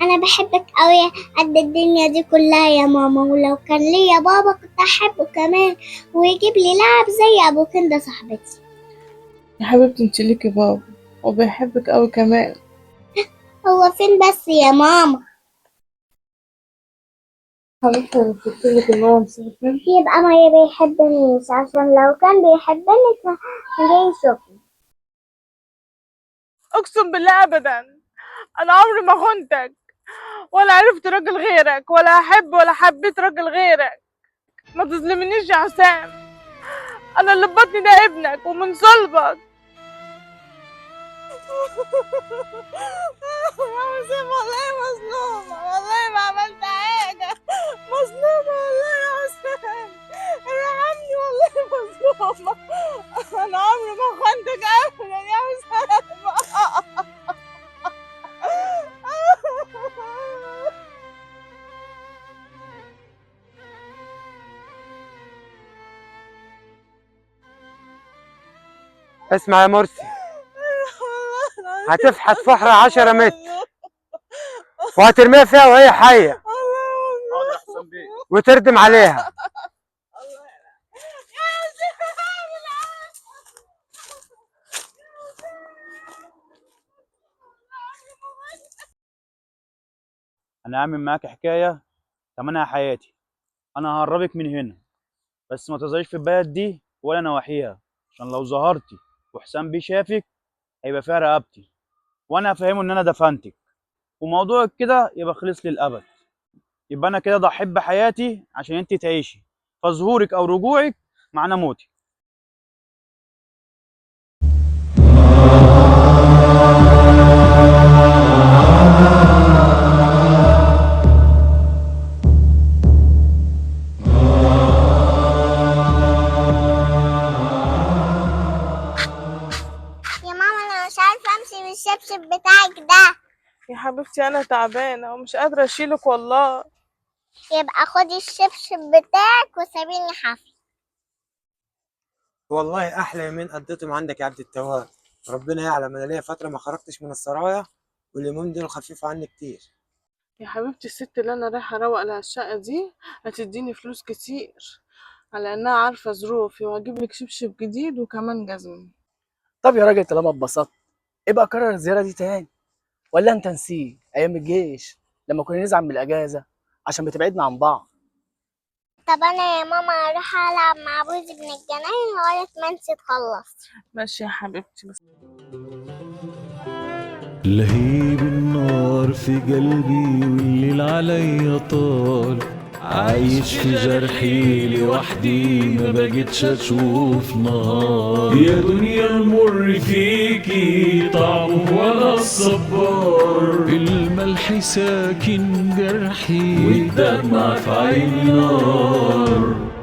أنا بحبك أوي قد الدنيا دي كلها يا ماما، ولو كان ليا بابا كنت أحبه كمان ويجيب لي لعب زي أبو كندا صاحبتي. يا حبيبتي انت ليكي بابا وبيحبك قوي كمان. هو فين بس يا ماما؟ حبيبتي انا قلتلك ان هو مسافر. يبقى ما بيحبنيش، عشان لو كان بيحبني كان جاي يشوفني. اقسم بالله ابدا، انا عمري ما خنتك ولا عرفت راجل غيرك ولا احب ولا حبيت راجل غيرك. ما تظلمنيش يا حسام، انا اللي في بطني ده ابنك ومن صلبك. يا حسام والله مظلومة، والله ما عملت حاجة، مظلومة والله يا حسام، ارحمني والله مظلومة. انا عمري ما خنتك ابدا يا حسام. اسمع يا مرسي، هتفحت فحرة 10 متر وهترميها فيها وهي حية وتردم عليها. انا عامل معاك حكايه تمنها حياتي. انا ههربك من هنا، بس ما تظهريش في البلد دي ولا نواحيها، عشان لو ظهرتي وحسام بيه شافك هيبقى فيها رقبتي، وانا هفهمه ان انا دفنتك وموضوعك كده يبقى خلص للابد. يبقى انا كده ضحيت بحياتي عشان انت تعيشي، فظهورك او رجوعك معناه موتي. يا ماما أنا مش عارفة أمشي بالشبشب بتاعك ده. يا حبيبتي انا تعبانة ومش قادرة اشيلك والله. يبقى خدي الشبشب بتاعك وسيبيني حافي. والله احلى يومين قضيتهم عندك يا عبد التواب. ربنا يعلم انا ليا فترة ما خرجتش من السرايا، واليومين دول خفيف عني كتير. يا حبيبتي الست اللي انا رايحة اروق لها الشقة دي هتديني فلوس كتير، على انها عارفة ظروفي، وهجيب لك شبشب جديد وكمان جزمة. طب يا راجل طالما اتبسطت ابقى كرر الزيارة دي تاني، ولا انت نسيت ايام الجيش لما كنا نزعل من الاجازة عشان بتبعدنا عن بعض؟ طب أنا يا ماما أروح ألعب مع بوز ابن الجناين لغاية ما انتي تخلص. ماشي يا حبيبتي بس. لهيب النار في قلبي والليل عليا طال، عايش في جرحي لوحدي ما بقتش اشوف نار. يا دنيا المر فيكي طعمه ولا الصبار، الملح ساكن جرحي والدمع في عيني نار.